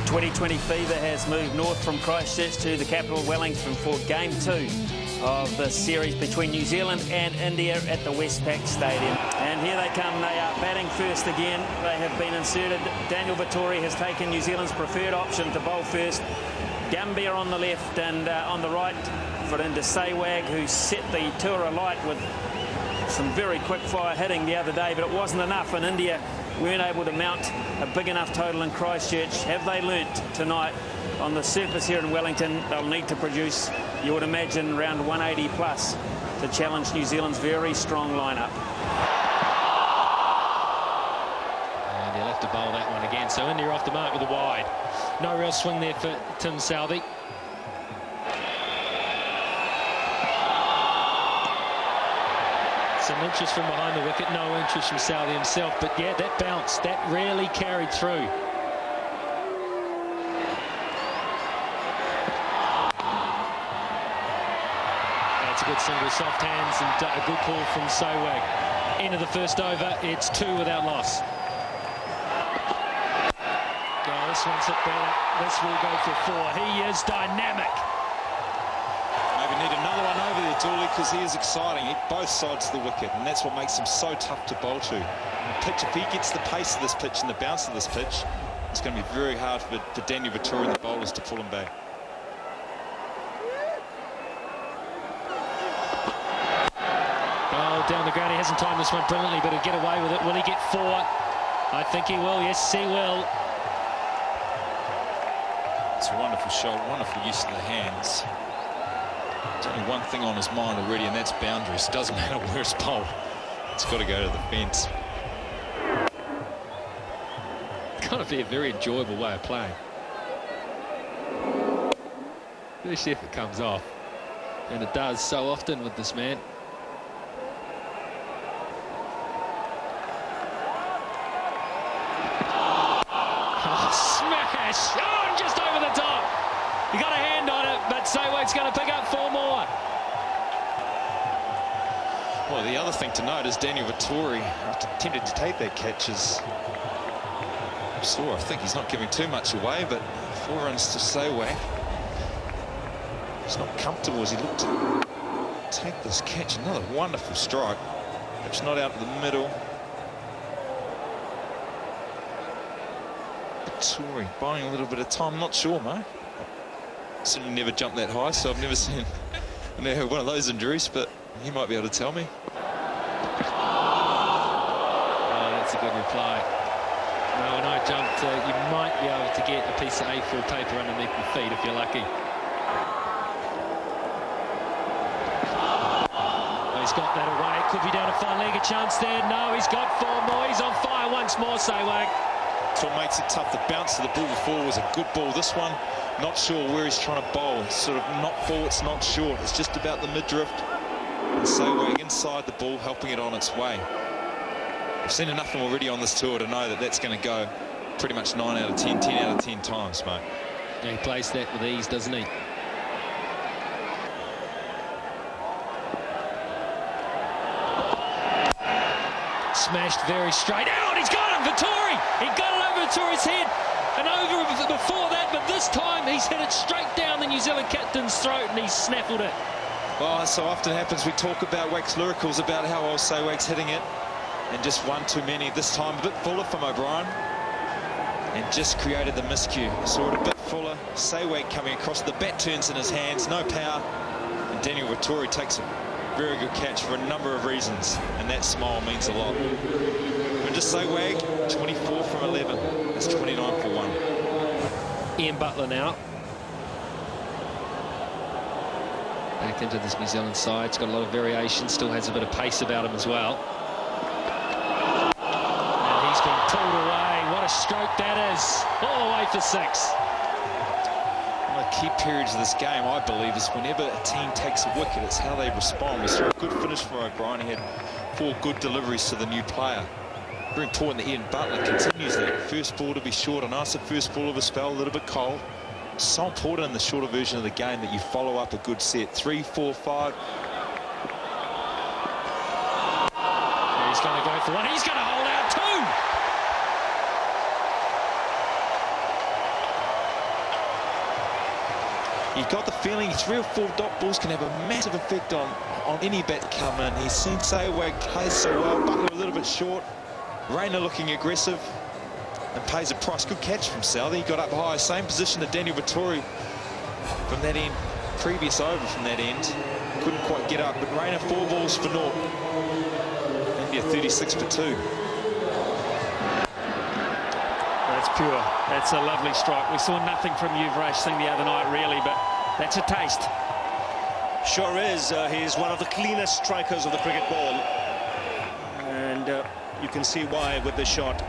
2020 fever has moved north from Christchurch to the capital Wellington for Game 2 of the series between New Zealand and India at the Westpac Stadium. And here they come. They are batting first again. They have been inserted. Daniel Vettori has taken New Zealand's preferred option to bowl first. Gambia on the left, and on the right Verinda Sehwag, who set the tour alight with some very quick fire hitting the other day, but it wasn't enough, and India weren't able to mount a big enough total in Christchurch. Have they learnt tonight on the surface here in Wellington? They'll need to produce, you would imagine, around 180 plus to challenge New Zealand's very strong lineup. And he'll have to bowl that one again. So India off the mark with a wide. No real swing there for Tim Southey. Some interest from behind the wicket, no interest from Southey himself, but yeah, that bounce, that really carried through. That's a good single, soft hands, and a good call from Sehwag. End of the first over, it's 2 without loss. Oh, this one's hit better. This will go for 4. He is dynamic. Maybe need another one over there, Dooley, because he is exciting. He hit both sides of the wicket, and that's what makes him so tough to bowl to. Pitch, if he gets the pace of this pitch and the bounce of this pitch, it's going to be very hard for Daniel Vettori and the bowlers to pull him back. Oh, down the ground, he hasn't timed this one brilliantly, but he'll get away with it. Will he get 4? I think he will, yes, he will. It's a wonderful shot, wonderful use of the hands. There's only one thing on his mind already, and that's boundaries. Doesn't matter where it's bowled. It's got to go to the fence. It's got to be a very enjoyable way of playing. Especially if it comes off. And it does so often with this man. Oh, smash! Oh, just over the top. He got a hand on it, but Sehwag's going to pick up 4 more. Well, the other thing to note is Daniel Vettori, after attempted to take that catch, is sore. I think he's not giving too much away, but 4 runs to Sehwag. He's not comfortable as he looked to take this catch. Another wonderful strike. It's not out of the middle. Vettori buying a little bit of time. Not sure, mate. Certainly never jumped that high, so I've never seen one of those injuries, but he might be able to tell me. Oh, that's a good reply. No, when I jumped, you might be able to get a piece of A4 paper underneath your feet if you're lucky. Oh, he's got that away. Could be down a fine leg, a chance there. No, he's got 4 more. He's on fire once more, Sehwag. That's what makes it tough. The bounce of the ball before was a good ball. This one, not sure where he's trying to bowl. It's sort of not forwards, not short. It's just about the mid-drift. And Sehwag inside the ball, helping it on its way. I've seen enough of him already on this tour to know that that's going to go pretty much 9 out of 10, 10 out of 10 times, mate. Yeah, he plays that with ease, doesn't he? Smashed very straight out. He's got him, Vettori. He got it over Vettori's head and over before that, but this time he's hit it straight down the New Zealand captain's throat and he's snaffled it. Well, so often happens, we talk about wax lyricals about how well Sehwag's hitting it, and just one too many. This time a bit fuller from O'Brien, and just created the miscue. Saw it a bit fuller. Sehwag coming across, the bat turns in his hands, no power, and Daniel Vettori takes a very good catch for a number of reasons, and that smile means a lot. And just Sehwag, 24 from 11. That's 29 for 1. Ian Butler now. Back into this New Zealand side. It's got a lot of variation, still has a bit of pace about him as well. And he's been pulled away. What a stroke that is. All the way for 6. One of the key periods of this game, I believe, is whenever a team takes a wicket, it's how they respond. We saw a good finish from O'Brien. He had 4 good deliveries to the new player. Very important that Ian Butler continues that. First ball to be short, and after first ball of a spell, a little bit cold. It's so important in the shorter version of the game that you follow up a good set. 3, 4, 5. He's going to go for 1. He's going to hold out 2. You got the feeling 3 or 4 dot balls can have a massive effect on any bat come in. He's seen Sayawag plays so well, Butler a little bit short. Rayner looking aggressive and pays a price. Good catch from Southey. He got up high, same position that Daniel Vettori from that end. Previous over from that end. Couldn't quite get up, but Rayner 4 balls for naught. India 36 for 2. That's pure. That's a lovely strike. We saw nothing from Yuvraj Singh the other night, really, but that's a taste. Sure is. He's one of the cleanest strikers of the cricket ball. And you can see why with this shot.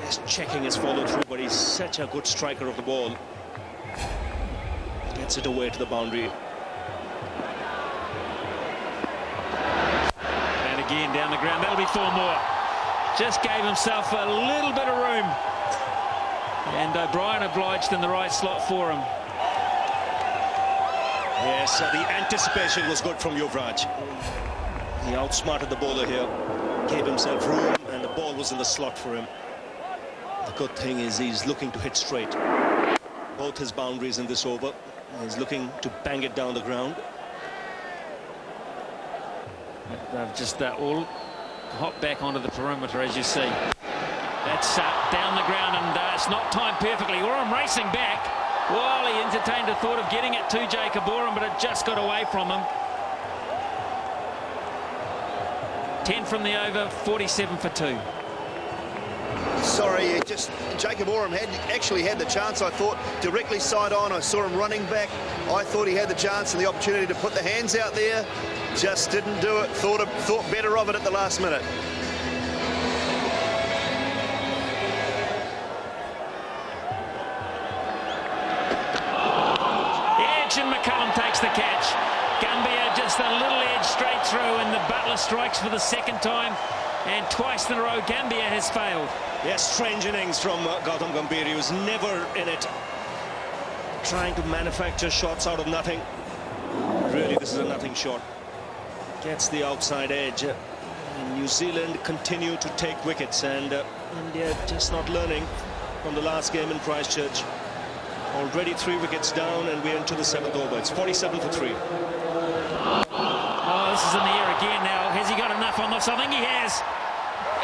His checking his follow-through, but he's such a good striker of the ball. Gets it away to the boundary. Again down the ground. That'll be 4 more. Just gave himself a little bit of room. And O'Brien obliged in the right slot for him. Yes, the anticipation was good from Yuvraj. He outsmarted the bowler here. Gave himself room and the ball was in the slot for him. The good thing is he's looking to hit straight. Both his boundaries in this over. He's looking to bang it down the ground. They've just all hopped back onto the perimeter, as you see. That's down the ground, and it's not timed perfectly. Oram racing back while he entertained the thought of getting it to Jacob Oram, but it just got away from him. 10 from the over, 47 for 2. Sorry, Jacob Oram actually had the chance, I thought, directly side on. I saw him running back. I thought he had the chance and the opportunity to put the hands out there. Just didn't do it. Thought better of it at the last minute. Edge, and McCullum takes the catch. Gambia just a little edge straight through, and the Butler strikes for the 2nd time, and twice in a row Gambia has failed. Yes, strange innings from Gautam Gambhir. He was never in it, trying to manufacture shots out of nothing. Really, this is a nothing shot. Gets the outside edge. New Zealand continue to take wickets, and India just not learning from the last game in Christchurch. Already 3 wickets down, and we're into the 7th over. It's 47 for 3. Oh, this is in the air again now. Has he got enough on this? I think he has.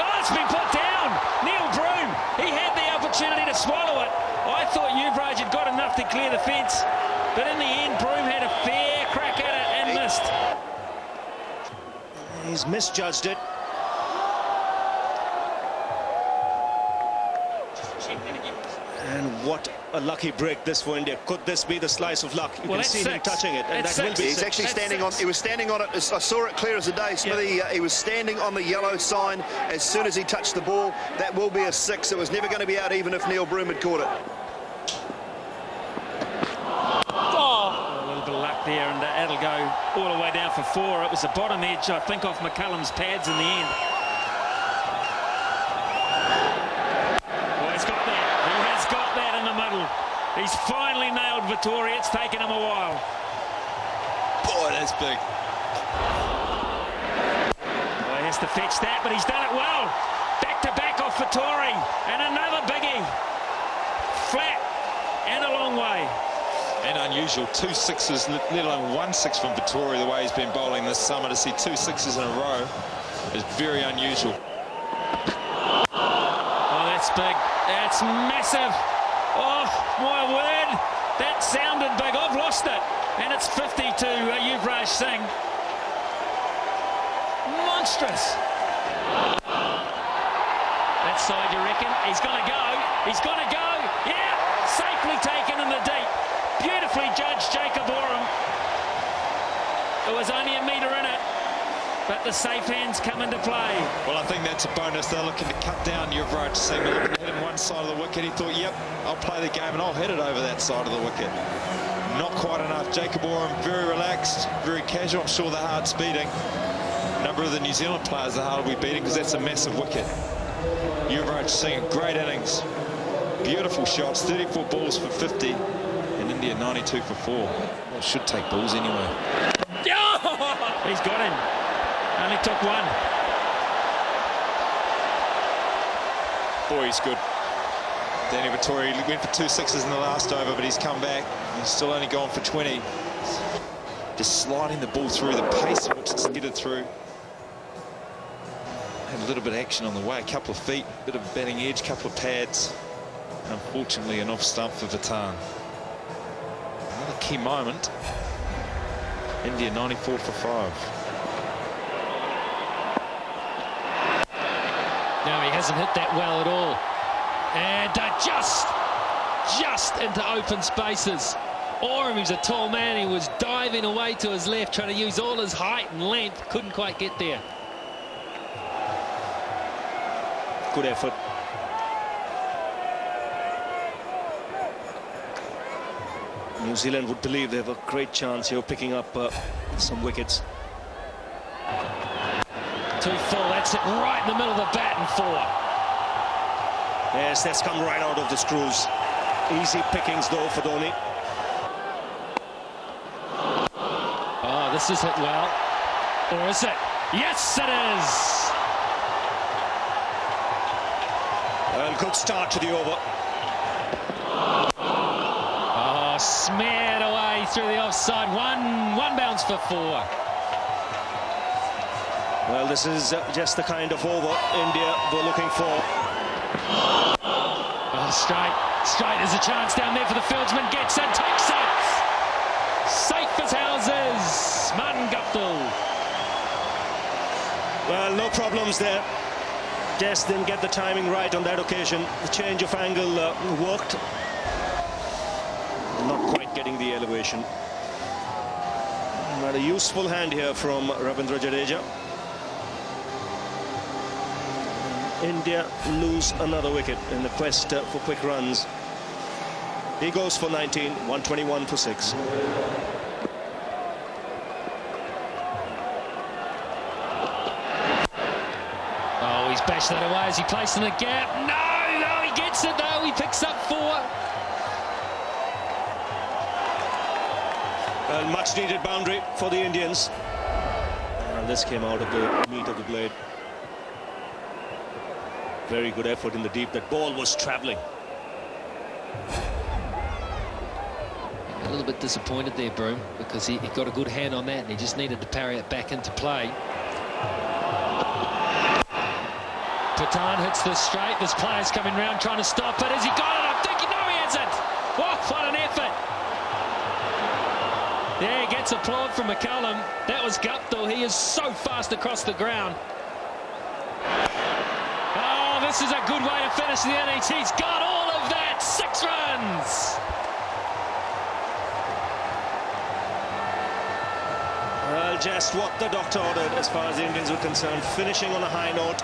Oh, it's been put down. Neil Broom, he had the opportunity to swallow it. I thought Yuvraj had got enough to clear the fence, but in the end, Broom had a fair crack at it and missed. He's misjudged it. And what a lucky break this for India. Could this be the slice of luck? You can see him touching it, and that will be He's actually standing on. He was standing on it. I saw it clear as a day, Smithy. He was standing on the yellow sign as soon as he touched the ball. That will be a 6. It was never going to be out even if Neil Broom had caught it. A little bit of luck there, and that'll go all the way down for 4. It was the bottom edge, I think, off McCullum's pads in the end. Well, he's got that. He has got that in the middle. He's finally nailed Vettori. It's taken him a while. Boy, that's big. Well, he has to fetch that, but he's done it well. Back to back off Vettori, and another biggie. Flat and a long way. And unusual, 2 6s, let alone 1 6 from Vettori, the way he's been bowling this summer. To see 2 6s in a row is very unusual. Oh, that's big. That's massive. Oh, my word. That sounded big. I've lost it. And it's 50 to Yuvraj Singh. Monstrous. That side, you reckon? He's going to go. He's going to go. Yeah, safely taken in the deep. Beautifully judged, Jacob Oram. There was only a metre in it, but the safe hands come into play. Well, I think that's a bonus. They're looking to cut down Yuvraj Singh. They're looking to hit him one side of the wicket. He thought, yep, I'll play the game and I'll hit it over that side of the wicket. Not quite enough. Jacob Oram very relaxed, very casual. I'm sure the heart's beating. A number of the New Zealand players, the heart will be beating because that's a massive wicket. Yuvraj Singh, great innings. Beautiful shots, 34 balls for 50. And India 92 for 4. Well, should take balls anyway. He's got him. Only took 1. Boy, he's good. Danny Vettori went for 2 sixes in the last over, but he's come back. He's still only gone for 20. Just sliding the ball through, the pace in which it's skidded through. Had a little bit of action on the way, a couple of feet, bit of a batting edge, couple of pads. Unfortunately, an off stump for Vatan. Another key moment. India 94 for 5. No, he hasn't hit that well at all. And just into open spaces. Oram, who's a tall man, he was diving away to his left, trying to use all his height and length. Couldn't quite get there. Good effort. New Zealand would believe they have a great chance here of picking up some wickets. 2 full, that's it, right in the middle of the bat and 4. Yes, that's come right out of the screws. Easy pickings though for Dhoni. Oh, this is hit well. Or is it? Yes, it is! Well, good start to the over. Oh, smeared away through the offside. One bounce for 4. Well, this is just the kind of over India were looking for. Oh, straight. There's a chance down there for the fieldsman. Gets it, takes it. Safe as houses. Martin Guptill. Well, no problems there. Just didn't get the timing right on that occasion. The change of angle worked. Not quite getting the elevation. But a useful hand here from Ravindra Jadeja. India lose another wicket in the quest for quick runs. He goes for 19, 121 for 6. Oh, he's bashed that away as he placed in the gap. No, he gets it though. He picks up 4. Well, much needed boundary for the Indians. And this came out of the meat of the blade. Very good effort in the deep. That ball was travelling. A little bit disappointed there, Broom, because he got a good hand on that and he just needed to parry it back into play. Patan hits this straight. There's players coming round trying to stop it. Has he got it? I'm thinking, no, he hasn't. Oh, what an effort. Yeah, he gets applaud from McCullum. That was Guptill. He is so fast across the ground. Oh, this is a good way to finish the innings. He's got all of that. 6 runs. Well, just what the doctor ordered as far as the Indians were concerned. Finishing on a high note.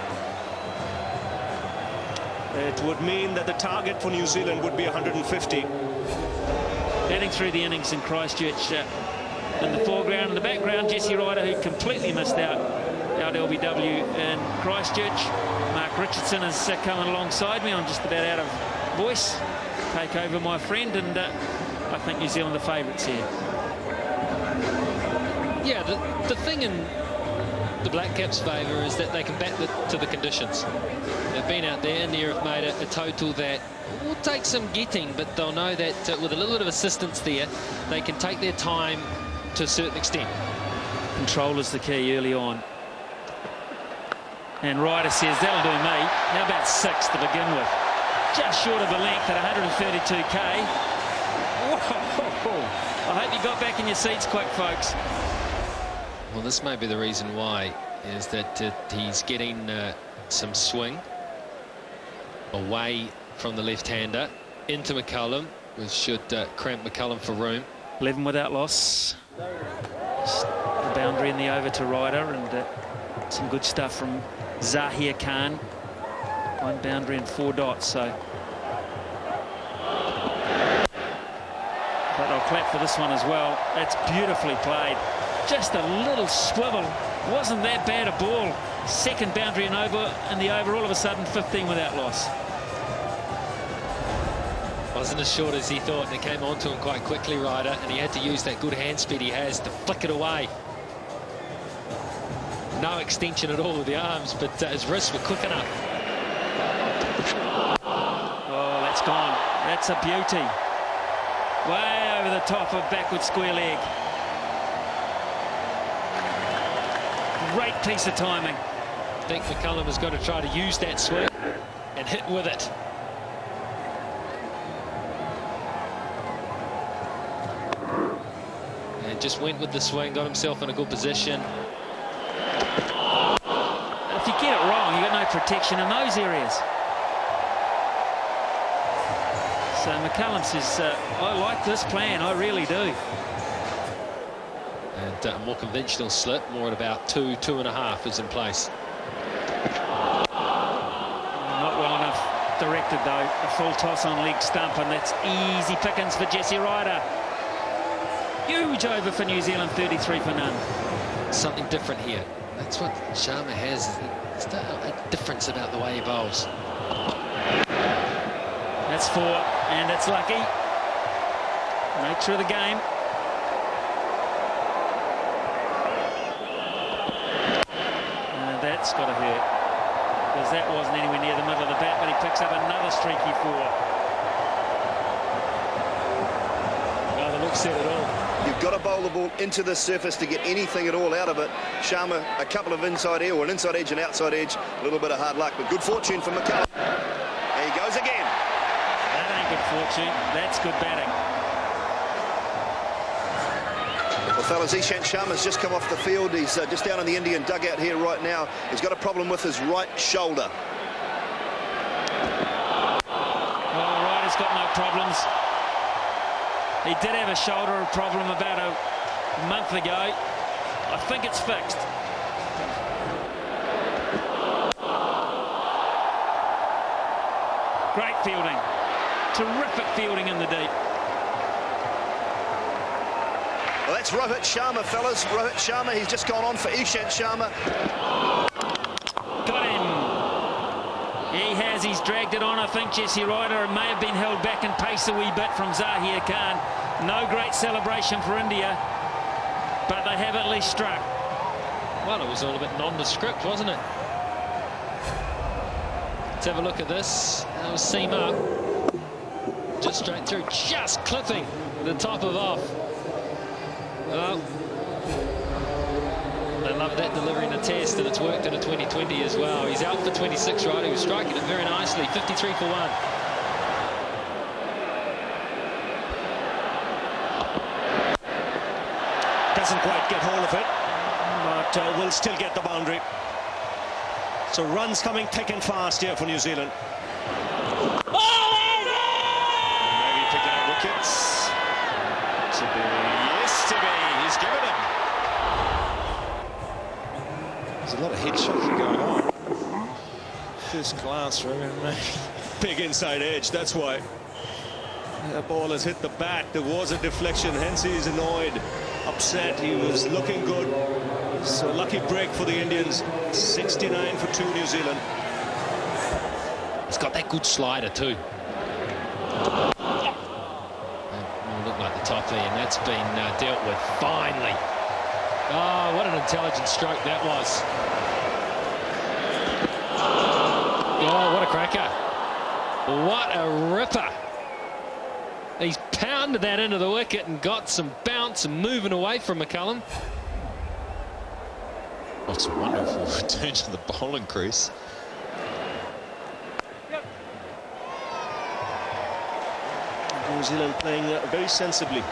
It would mean that the target for New Zealand would be 150. Heading through the innings in Christchurch in the foreground. In the background, Jesse Ryder, who completely missed out LBW in Christchurch. Mark Richardson is coming alongside me. I'm just about out of voice. Take over, my friend, and I think New Zealand are favourites here. Yeah, the thing in the Black Caps' favour is that they can bat to the conditions. They've been out there, India have made a total that will take some getting, but they'll know that with a little bit of assistance there, they can take their time to a certain extent. Control is the key early on. And Ryder says, that'll do me. How about 6 to begin with? Just short of a length at 132k. Whoa. I hope you got back in your seats quick, folks. Well, this may be the reason why, is that he's getting some swing away from the left-hander into McCullum, which should cramp McCullum for room. 11 without loss. Just the boundary in the over to Ryder, and some good stuff from Zahir Khan. 1 boundary and 4 dots, so. But I'll clap for this one as well. It's beautifully played. Just a little swivel. Wasn't that bad a ball. 2nd boundary and over in the over, all of a sudden 15 without loss. Wasn't as short as he thought, and it came onto him quite quickly, Ryder, and he had to use that good hand speed he has to flick it away. No extension at all with the arms, but his wrists were quick enough. Oh, that's gone. That's a beauty. Way over the top of backward square leg. Great piece of timing. I think McCullum has got to try to use that swing and hit with it. And just went with the swing, got himself in a good position. If you get it wrong, you've got no protection in those areas. So McCullum says, I like this plan, I really do. And a more conventional slip, more at about 2.5 is in place. Not well enough directed though. A full toss on leg stump, and that's easy pickings for Jesse Ryder. Huge over for New Zealand, 33 for none. Something different here. That's what Sharma has. It's a difference about the way he bowls. That's 4, and it's lucky. Nature of the game. That's got to hurt, because that wasn't anywhere near the middle of the bat, but he picks up another streaky 4. Well, the look said it all. You've got to bowl the ball into the surface to get anything at all out of it. Sharma, a couple of inside air, or an inside edge and outside edge. A little bit of hard luck, but good fortune for McCullum. There he goes again. That ain't good fortune. That's good batting. Well, fellas, Ishant Sharma's just come off the field. He's just down in the Indian dugout here right now. He's got a problem with his right shoulder. Well, Ryder's got no problems. He did have a shoulder problem about a month ago. I think it's fixed. Great fielding. Terrific fielding in the deep. Well, that's Rohit Sharma, fellas. Rohit Sharma, he's just gone on for Ishant Sharma. Got him. He has. He's dragged it on. I think Jesse Ryder may have been held back in pace a wee bit from Zahir Khan. No great celebration for India, but they have at least struck. Well, it was all a bit nondescript, wasn't it? Let's have a look at this. That was seam up. Just straight through. Just clipping the top of off. Oh. I love that delivery in a test, and it's worked in a 2020 as well. He's out for 26, right? He was striking it very nicely. 53 for 1. Doesn't quite get hold of it, but will still get the boundary. So runs coming thick and fast here for New Zealand. Maybe picking up wickets. To be, yes, to be. He's given him. There's a lot of head shaking going on. First class for him. Big inside edge, that's why. The ball has hit the bat. There was a deflection, hence he's annoyed, upset. He was looking good. So lucky break for the Indians. 69 for 2 New Zealand. He's got that good slider too. That will look like the top there, and that's been dealt with finally. Oh, what an intelligent stroke that was. Oh, what a cracker. What a ripper. He's pounded that into the wicket and got some bounce and moving away from McCullum. What's a wonderful return to the bowling crease. New Zealand playing very sensibly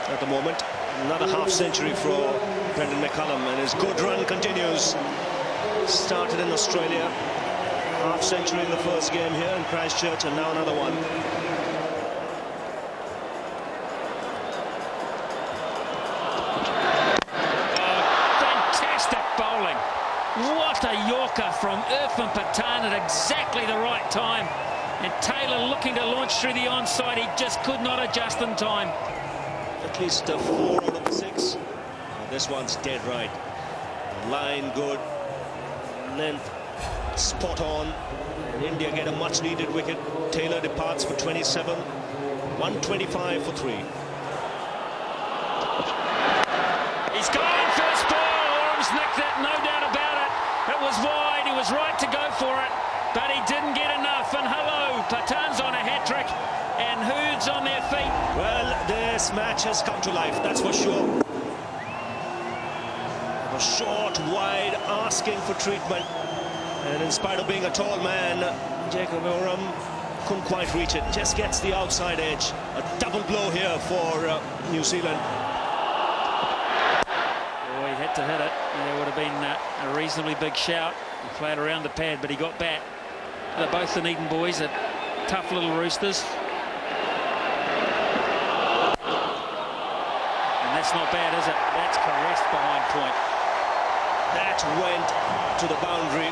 at the moment. Another half-century for Brendan McCullum, and his good run continues. Started in Australia, half-century in the first game here in Christchurch, and now another one. What a Yorker from Irfan Pathan at exactly the right time. And Taylor looking to launch through the onside. He just could not adjust in time. At least 4 out of the 6. This one's dead right. Line good. Length spot on. And India get a much needed wicket. Taylor departs for 27. 125 for 3. He's gone first ball. Orm's nicked it, no doubt about it. It was wide. He was right to go for it, but he didn't get enough. And hello, Pathan's on a hat-trick, This match has come to life, that's for sure. A short, wide, asking for treatment. And in spite of being a tall man, Jacob Oram couldn't quite reach it. Just gets the outside edge. A double blow here for New Zealand. Oh, he had to hit it. There would have been a reasonably big shout. He played around the pad, but he got back. They're both the Dunedin boys, are tough little roosters. And that's not bad, is it? That's caressed behind point. That went to the boundary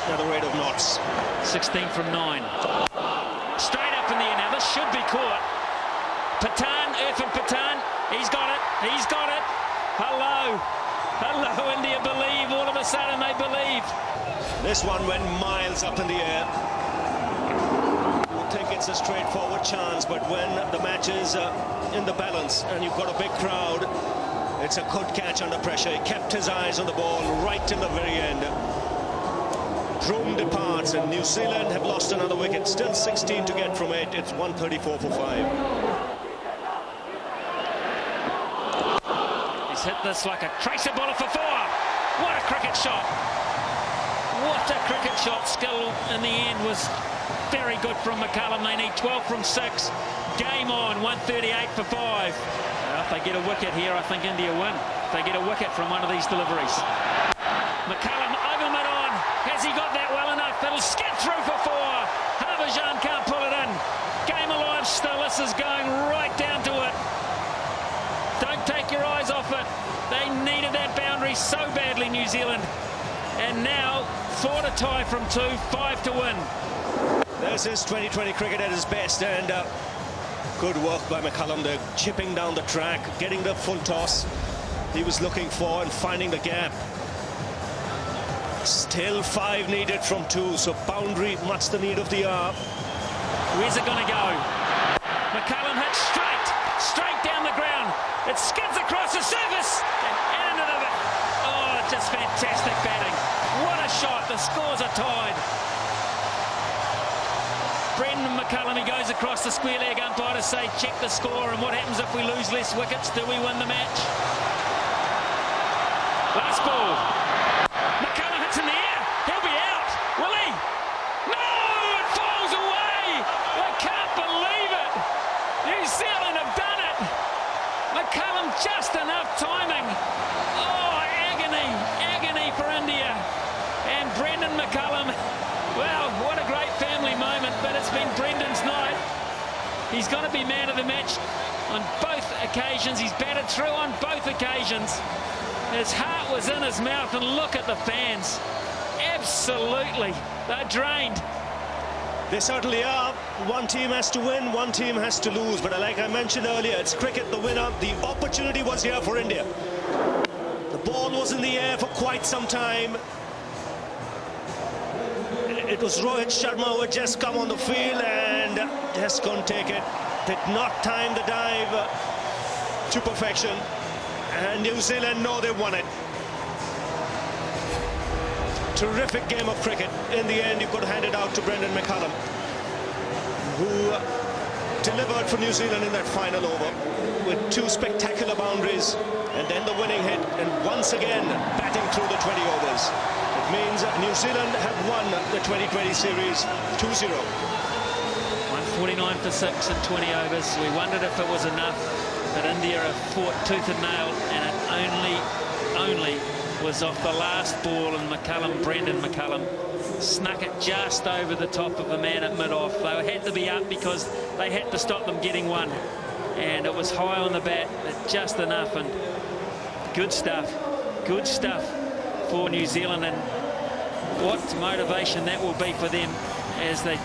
at the rate of knots. 16 from 9. Straight up in the air. Now this should be caught. Patan, Irfan Patan, he's got it. He's got it. Hello. Hello, India believe. All of a sudden they believe. This one went miles up in the air. I think it's a straightforward chance, but when the match is in the balance and you've got a big crowd, it's a good catch under pressure. He kept his eyes on the ball right till the very end. Broome departs, and New Zealand have lost another wicket. Still 16 to get from 8. It's 134 for 5. He's hit this like a tracer bowler for 4. What a cricket shot. What a cricket shot. Skill in the end was very good from McCullum. They need 12 from 6. Game on, 138 for 5. If they get a wicket here, I think India win. If they get a wicket from one of these deliveries. McCullum over mid-on. Has he got that well enough? It'll skid through for 4. Harbhajan can't pull it in. Game alive still. This is going right down to it. Don't take your eyes off it. They needed that boundary so badly, New Zealand. And now, thought a tie from 2, 5 to win. This is 2020 cricket at its best, and good work by McCullum. They're chipping down the track, getting the full toss he was looking for and finding the gap. Still 5 needed from 2, so boundary much the need of the hour. Where's it going to go? McCullum hits straight down the ground. It skids across the surface and into the... Oh, just fantastic batting. What a shot. The scores are tied. Brendan McCullum, he goes across the square leg umpire to say check the score, and what happens if we lose less wickets? Do we win the match? Last ball. McCullum hits in the air. He'll be out. Will he? No! It falls away! I can't believe it! New Zealand have done it! McCullum just enough timing. Oh, agony for India. And Brendan McCullum, well, what a great family moment, but it's been Brendan's night. He's going to be man of the match on both occasions. He's batted through on both occasions. His heart was in his mouth, and look at the fans. Absolutely, they're drained. They certainly are. One team has to win, one team has to lose. But like I mentioned earlier, it's cricket, the winner. The opportunity was here for India. The ball was in the air for quite some time. It was Rohit Sharma who had just come on the field and just couldn't take it. Did not time the dive to perfection. And New Zealand know they won it. Terrific game of cricket. In the end, you could hand it out to Brendan McCullum, who delivered for New Zealand in that final over with 2 spectacular boundaries and then the winning hit, and once again batting through the 20 overs. It means New Zealand have won the 2020 series 2-0. 149 for 6 in 20 overs. We wondered if it was enough, but India have fought tooth and nail, and it only was off the last ball, and McCullum, Brendan McCullum, snuck it just over the top of the man at mid-off. They had to be up because they had to stop them getting one, and it was high on the bat, just enough. And good stuff for New Zealand, and what motivation that will be for them as they go